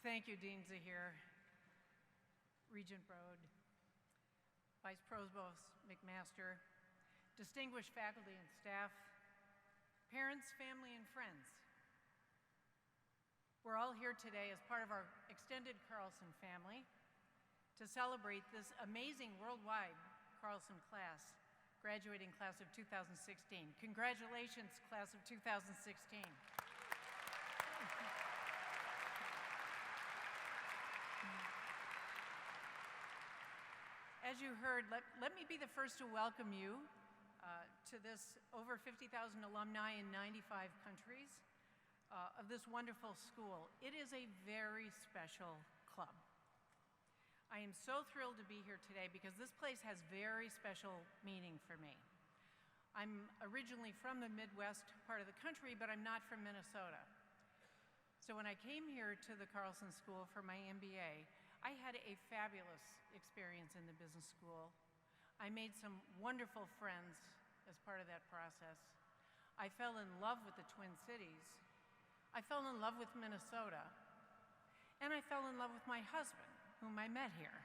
Thank you, Dean Zahir, Regent Broad, Vice Provost McMaster, distinguished faculty and staff, parents, family, and friends. We're all here today as part of our extended Carlson family to celebrate this amazing worldwide Carlson class, graduating class of 2016. Congratulations, class of 2016. As you heard, let me be the first to welcome you to this over 50,000 alumni in 95 countries of this wonderful school. It is a very special club. I am so thrilled to be here today because this place has very special meaning for me. I'm originally from the Midwest part of the country, but I'm not from Minnesota. So when I came here to the Carlson School for my MBA, I had a fabulous experience in the business school. I made some wonderful friends as part of that process. I fell in love with the Twin Cities. I fell in love with Minnesota. And I fell in love with my husband, whom I met here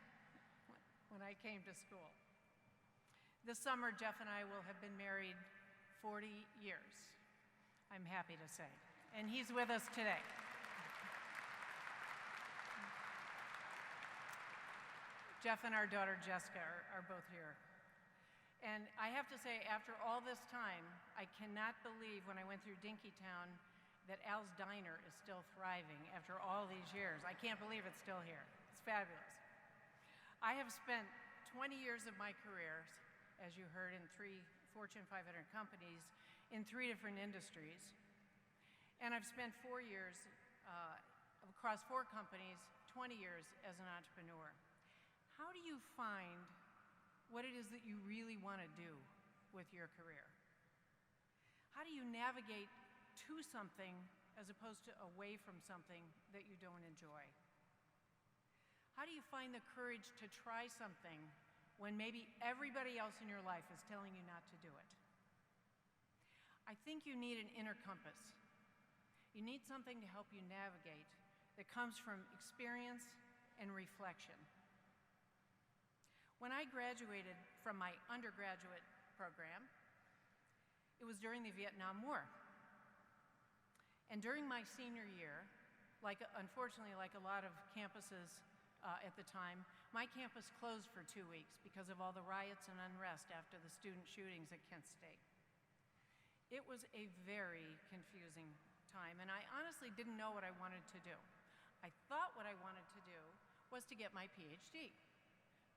when I came to school. This summer, Jeff and I will have been married 40 years, I'm happy to say. And he's with us today. Jeff and our daughter Jessica are both here. And I have to say, after all this time, I cannot believe when I went through Dinkytown that Al's Diner is still thriving after all these years. I can't believe it's still here. It's fabulous. I have spent 20 years of my career, as you heard, in 3 Fortune 500 companies in 3 different industries. And I've spent 4 years across 4 companies, 20 years as an entrepreneur. How do you find what it is that you really want to do with your career? How do you navigate to something as opposed to away from something that you don't enjoy? How do you find the courage to try something when maybe everybody else in your life is telling you not to do it? I think you need an inner compass. You need something to help you navigate that comes from experience and reflection. When I graduated from my undergraduate program, it was during the Vietnam War. And during my senior year, unfortunately, like a lot of campuses at the time, my campus closed for 2 weeks because of all the riots and unrest after the student shootings at Kent State. It was a very confusing time, and I honestly didn't know what I wanted to do. I thought what I wanted to do was to get my PhD.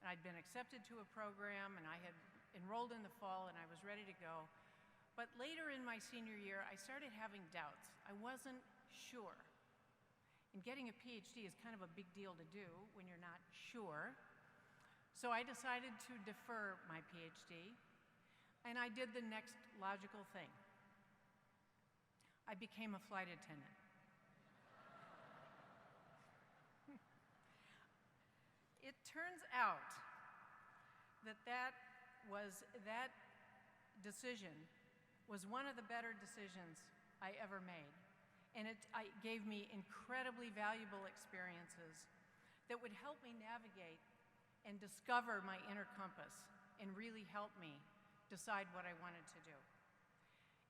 And I'd been accepted to a program, and I had enrolled in the fall, and I was ready to go. But later in my senior year, I started having doubts. I wasn't sure. And getting a PhD is kind of a big deal to do when you're not sure. So I decided to defer my PhD, and I did the next logical thing. I became a flight attendant. It turns out that decision was one of the better decisions I ever made. And it gave me incredibly valuable experiences that would help me navigate and discover my inner compass and really help me decide what I wanted to do.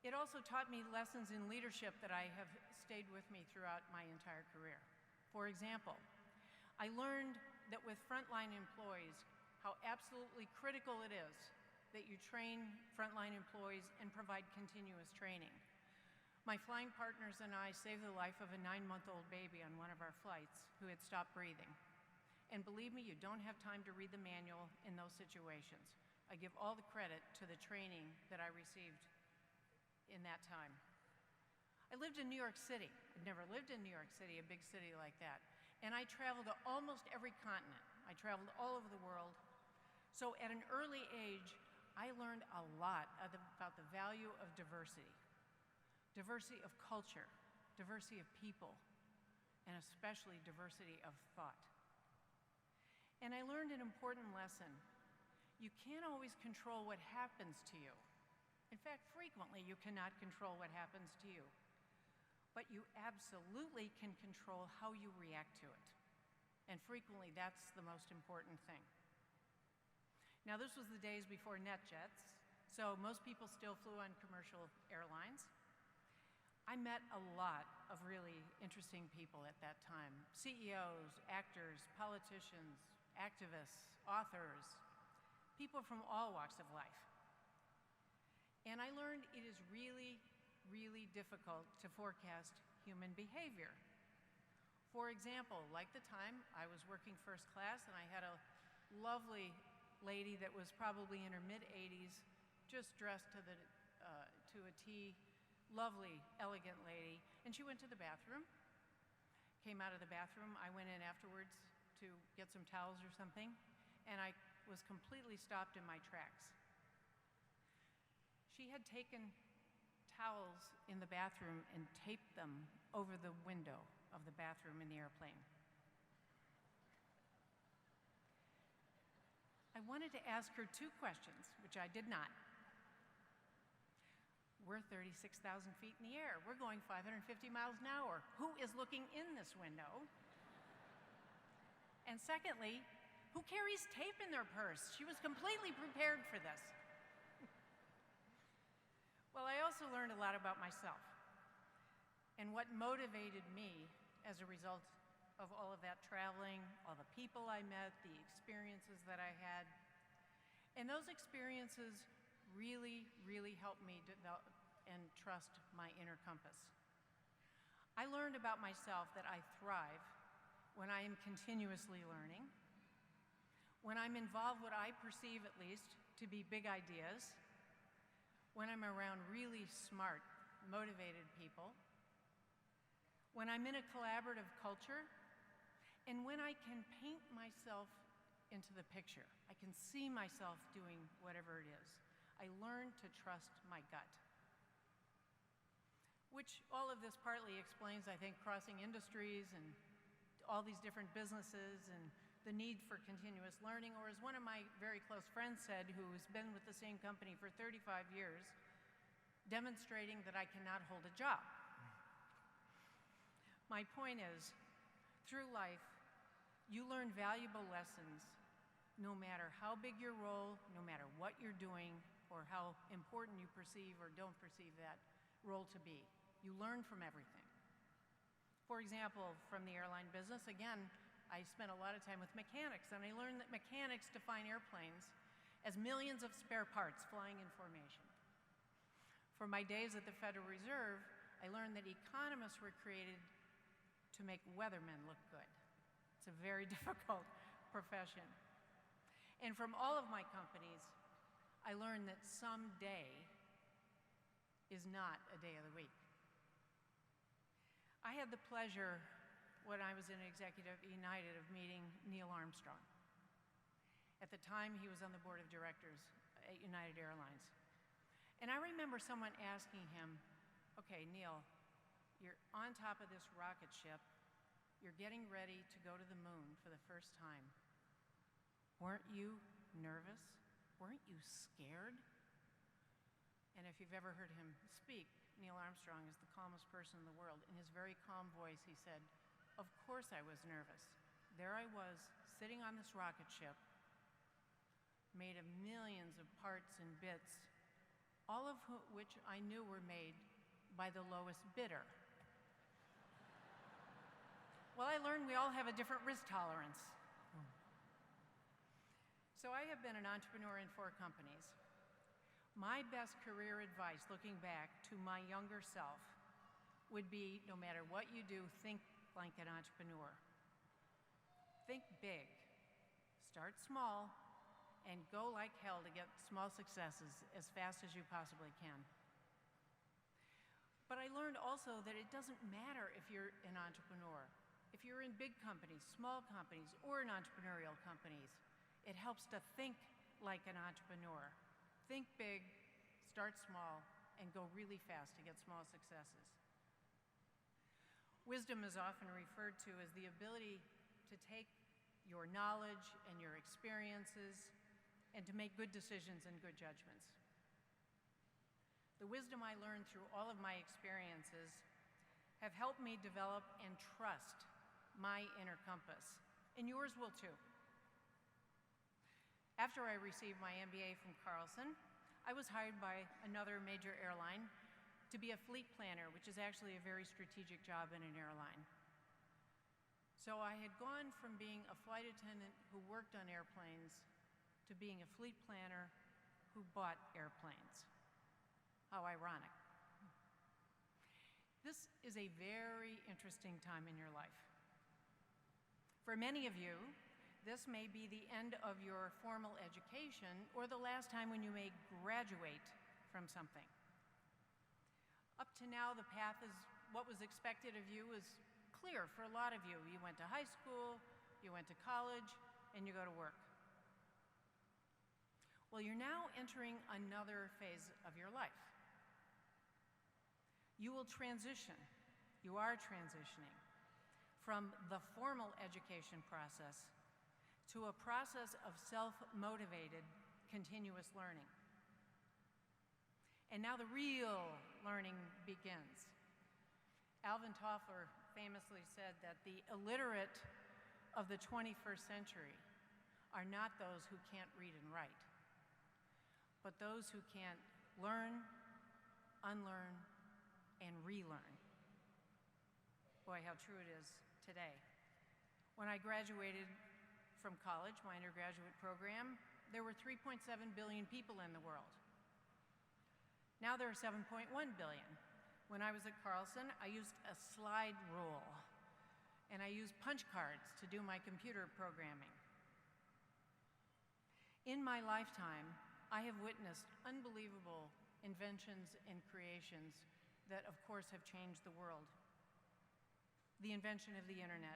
It also taught me lessons in leadership that I have stayed with me throughout my entire career. For example, I learned that with frontline employees, how absolutely critical it is that you train frontline employees and provide continuous training. My flying partners and I saved the life of a 9-month-old baby on one of our flights who had stopped breathing. And believe me, you don't have time to read the manual in those situations. I give all the credit to the training that I received in that time. I lived in New York City. I'd never lived in New York City, a big city like that. And I traveled to almost every continent. I traveled all over the world. So at an early age, I learned a lot about the value of diversity. Diversity of culture, diversity of people, and especially diversity of thought. And I learned an important lesson. You can't always control what happens to you. In fact, frequently you cannot control what happens to you. but you absolutely can control how you react to it. And frequently, that's the most important thing. Now, this was the days before NetJets, so most people still flew on commercial airlines. I met a lot of really interesting people at that time: CEOs, actors, politicians, activists, authors, people from all walks of life. And I learned it is really, really difficult to forecast human behavior. For example, like the time I was working first class and I had a lovely lady that was probably in her mid-80s, just dressed to a T, lovely, elegant lady, and she went to the bathroom, came out of the bathroom. I went in afterwards to get some towels or something, and I was completely stopped in my tracks. She had taken towels in the bathroom and taped them over the window of the bathroom in the airplane. I wanted to ask her two questions, which I did not. We're 36,000 feet in the air. We're going 550 miles an hour. Who is looking in this window? And secondly, who carries tape in their purse? She was completely prepared for this. Well, I also learned a lot about myself and what motivated me as a result of all of that traveling, all the people I met, the experiences that I had. And those experiences really, really helped me develop and trust my inner compass. I learned about myself that I thrive when I am continuously learning, when I'm involved what I perceive at least to be big ideas, when I'm around really smart, motivated people, when I'm in a collaborative culture, and when I can paint myself into the picture. I can see myself doing whatever it is. I learned to trust my gut. Which all of this partly explains, I think, crossing industries and all these different businesses and the need for continuous learning, or as one of my very close friends said, who's been with the same company for 35 years, demonstrating that I cannot hold a job. My point is, through life, you learn valuable lessons no matter how big your role, no matter what you're doing, or how important you perceive or don't perceive that role to be. You learn from everything. For example, from the airline business, again, I spent a lot of time with mechanics, and I learned that mechanics define airplanes as millions of spare parts flying in formation. From my days at the Federal Reserve, I learned that economists were created to make weathermen look good. It's a very difficult profession. And from all of my companies, I learned that some day is not a day of the week. I had the pleasure, when I was an executive at United, of meeting Neil Armstrong. At the time, he was on the board of directors at United Airlines. And I remember someone asking him, okay, Neil, you're on top of this rocket ship. You're getting ready to go to the moon for the first time. Weren't you nervous? Weren't you scared? And if you've ever heard him speak, Neil Armstrong is the calmest person in the world. In his very calm voice, he said, of course I was nervous. There I was, sitting on this rocket ship, made of millions of parts and bits, all of which I knew were made by the lowest bidder. Well, I learned we all have a different risk tolerance. So I have been an entrepreneur in 4 companies. My best career advice, looking back to my younger self, would be, no matter what you do, think like an entrepreneur. Think big. Start small, and go like hell to get small successes as fast as you possibly can. But I learned also that it doesn't matter if you're an entrepreneur. If you're in big companies, small companies, or in entrepreneurial companies, it helps to think like an entrepreneur. Think big, start small, and go really fast to get small successes. Wisdom is often referred to as the ability to take your knowledge and your experiences and to make good decisions and good judgments. The wisdom I learned through all of my experiences have helped me develop and trust my inner compass, and yours will too. After I received my MBA from Carlson, I was hired by another major airline to be a fleet planner, which is actually a very strategic job in an airline. So I had gone from being a flight attendant who worked on airplanes to being a fleet planner who bought airplanes. How ironic. This is a very interesting time in your life. For many of you, this may be the end of your formal education or the last time when you may graduate from something. Up to now, the path is what was expected of you is clear for a lot of you. You went to high school, you went to college, and you go to work. Well, you're now entering another phase of your life. You will transition, you are transitioning from the formal education process to a process of self-motivated continuous learning. And now the real learning begins. Alvin Toffler famously said that the illiterate of the 21st century are not those who can't read and write, but those who can't learn, unlearn, and relearn. Boy, how true it is today. When I graduated from college, my undergraduate program, there were 3.7 billion people in the world. Now there are 7.1 billion. When I was at Carlson, I used a slide rule, and I used punch cards to do my computer programming. In my lifetime, I have witnessed unbelievable inventions and creations that, of course, have changed the world. The invention of the internet,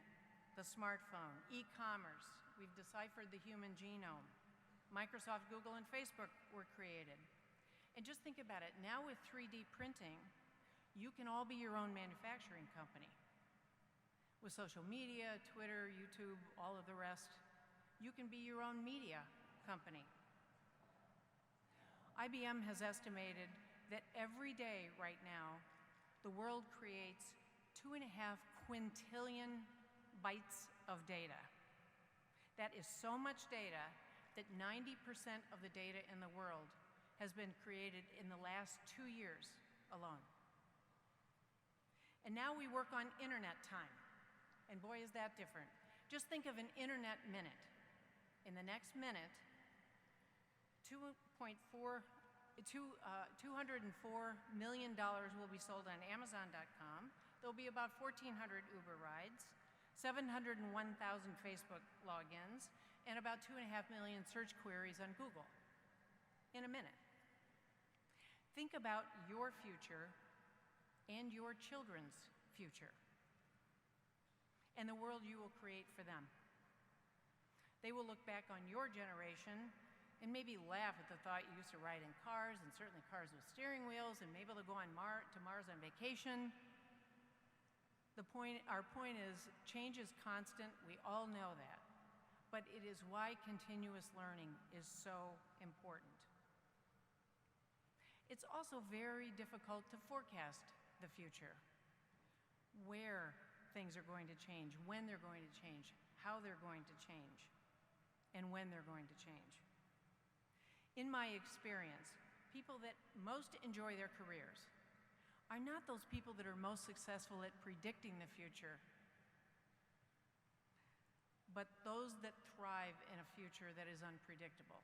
the smartphone, e-commerce, we've deciphered the human genome. Microsoft, Google, and Facebook were created. And just think about it, now with 3D printing, you can all be your own manufacturing company. With social media, Twitter, YouTube, all of the rest, you can be your own media company. IBM has estimated that every day right now, the world creates 2.5 quintillion bytes of data. That is so much data that 90% of the data in the world has been created in the last 2 years alone. And now we work on internet time. And boy, is that different. Just think of an internet minute. In the next minute, $204 million will be sold on Amazon.com. There'll be about 1,400 Uber rides, 701,000 Facebook logins, and about 2.5 million search queries on Google in a minute. Think about your future and your children's future and the world you will create for them. They will look back on your generation and maybe laugh at the thought you used to ride in cars, and certainly cars with steering wheels, and maybe they'll go on to Mars on vacation. Our point is, change is constant, we all know that, but it is why continuous learning is so important. It's also very difficult to forecast the future, where things are going to change, when they're going to change, how they're going to change, and when they're going to change. In my experience, people that most enjoy their careers are not those people that are most successful at predicting the future, but those that thrive in a future that is unpredictable.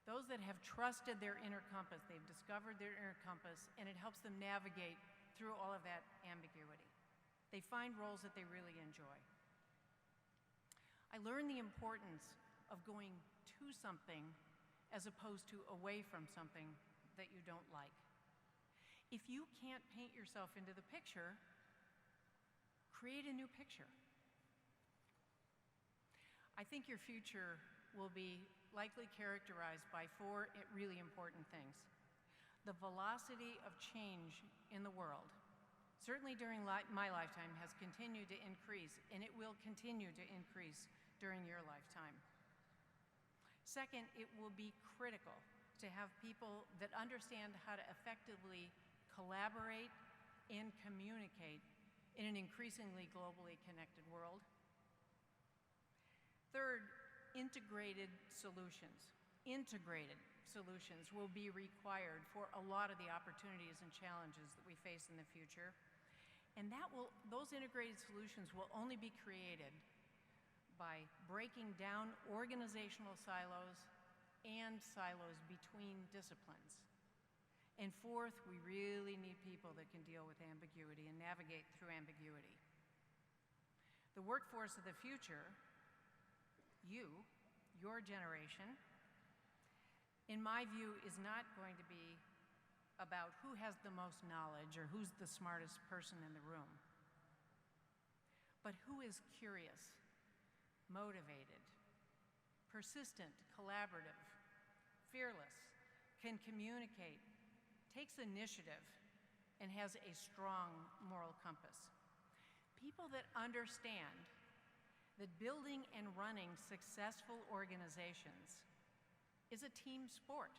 Those that have trusted their inner compass, they've discovered their inner compass, and it helps them navigate through all of that ambiguity. They find roles that they really enjoy. I learned the importance of going to something as opposed to away from something that you don't like. If you can't paint yourself into the picture, create a new picture. I think your future will be likely characterized by 4 really important things. The velocity of change in the world, certainly during my lifetime, has continued to increase, and it will continue to increase during your lifetime. Second, it will be critical to have people that understand how to effectively collaborate and communicate in an increasingly globally connected world. Third, integrated solutions. Integrated solutions will be required for a lot of the opportunities and challenges that we face in the future. And those integrated solutions will only be created by breaking down organizational silos and silos between disciplines. And fourth, we really need people that can deal with ambiguity and navigate through ambiguity. The workforce of the future, your generation, in my view, is not going to be about who has the most knowledge or who's the smartest person in the room, but who is curious, motivated, persistent, collaborative, fearless, can communicate, takes initiative, and has a strong moral compass. People that understand that building and running successful organizations is a team sport.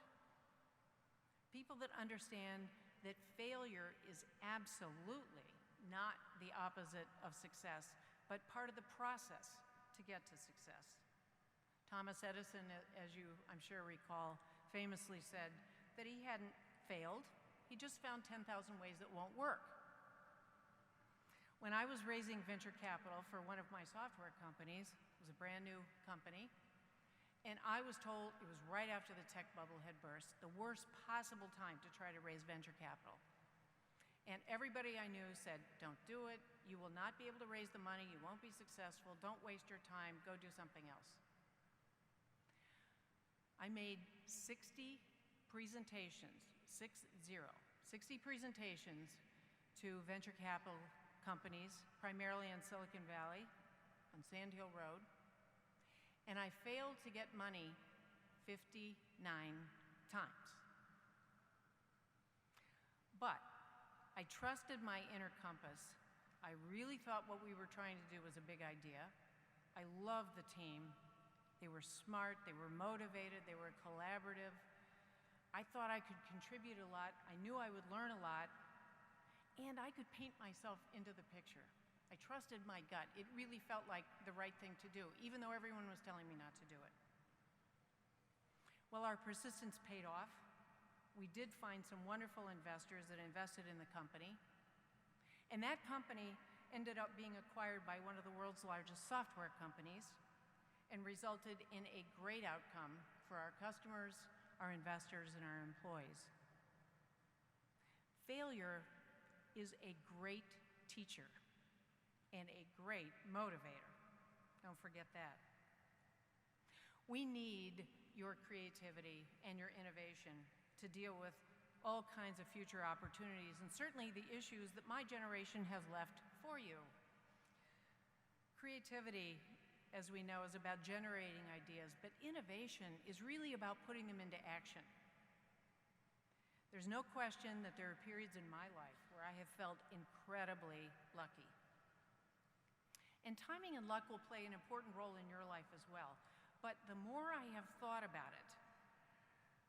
People that understand that failure is absolutely not the opposite of success, but part of the process to get to success. Thomas Edison, as you, I'm sure, recall, famously said that he hadn't failed, he just found 10,000 ways that won't work. When I was raising venture capital for one of my software companies, it was a brand new company, and I was told it was right after the tech bubble had burst, the worst possible time to try to raise venture capital. And everybody I knew said, don't do it, you will not be able to raise the money, you won't be successful, don't waste your time, go do something else. I made 60 presentations, 60 presentations to venture capital companies, primarily in Silicon Valley, on Sand Hill Road, and I failed to get money 59 times. But I trusted my inner compass. I really thought what we were trying to do was a big idea. I loved the team. They were smart, they were motivated, they were collaborative. I thought I could contribute a lot. I knew I would learn a lot, and I could paint myself into the picture. I trusted my gut. It really felt like the right thing to do, even though everyone was telling me not to do it. Well, our persistence paid off. We did find some wonderful investors that invested in the company, and that company ended up being acquired by one of the world's largest software companies and resulted in a great outcome for our customers, our investors, and our employees. Failure is a great teacher and a great motivator. Don't forget that. We need your creativity and your innovation to deal with all kinds of future opportunities, and certainly the issues that my generation has left for you. Creativity, as we know, is about generating ideas, but innovation is really about putting them into action. There's no question that there are periods in my life where I have felt incredibly lucky. And timing and luck will play an important role in your life as well. But the more I have thought about it,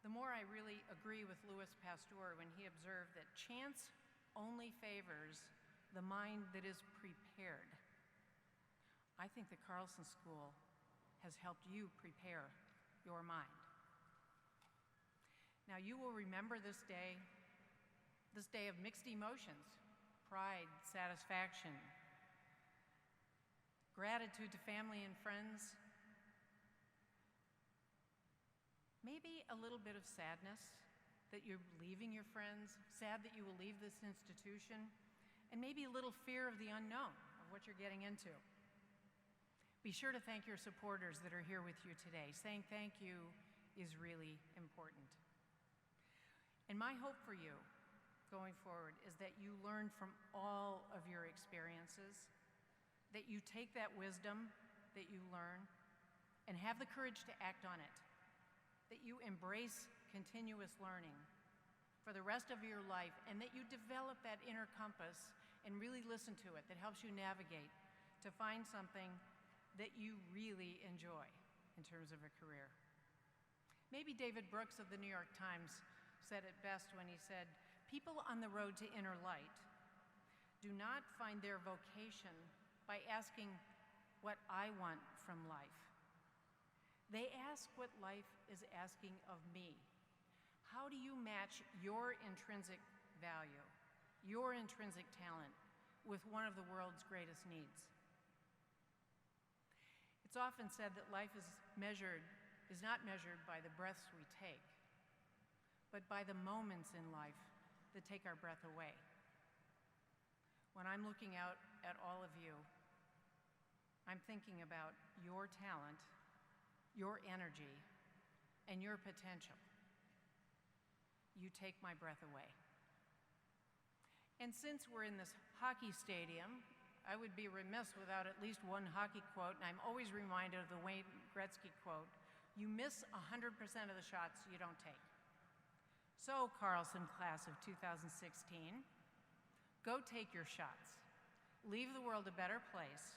the more I really agree with Louis Pasteur when he observed that chance only favors the mind that is prepared. I think the Carlson School has helped you prepare your mind. Now, you will remember this day of mixed emotions, pride, satisfaction, gratitude to family and friends, maybe a little bit of sadness that you're leaving your friends, sad that you will leave this institution, and maybe a little fear of the unknown, of what you're getting into. Be sure to thank your supporters that are here with you today. Saying thank you is really important. And my hope for you going forward is that you learn from all of your experiences, that you take that wisdom that you learn and have the courage to act on it, that you embrace continuous learning for the rest of your life, and that you develop that inner compass and really listen to it, that helps you navigate to find something that you really enjoy in terms of a career. Maybe David Brooks of the New York Times said it best when he said, "People on the road to inner light do do not find their vocation by asking what I want from life. They ask what life is asking of me. How do you match your intrinsic value, your intrinsic talent, with one of the world's greatest needs? It's often said that life is not measured by the breaths we take, but by the moments in life that take our breath away. When I'm looking out at all of you, I'm thinking about your talent, your energy, and your potential. You take my breath away. And since we're in this hockey stadium, I would be remiss without at least one hockey quote, and I'm always reminded of the Wayne Gretzky quote, "You miss 100% of the shots you don't take." So, Carlson class of 2016, go take your shots. Leave the world a better place.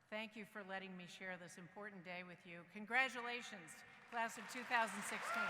Thank you for letting me share this important day with you. Congratulations, class of 2016.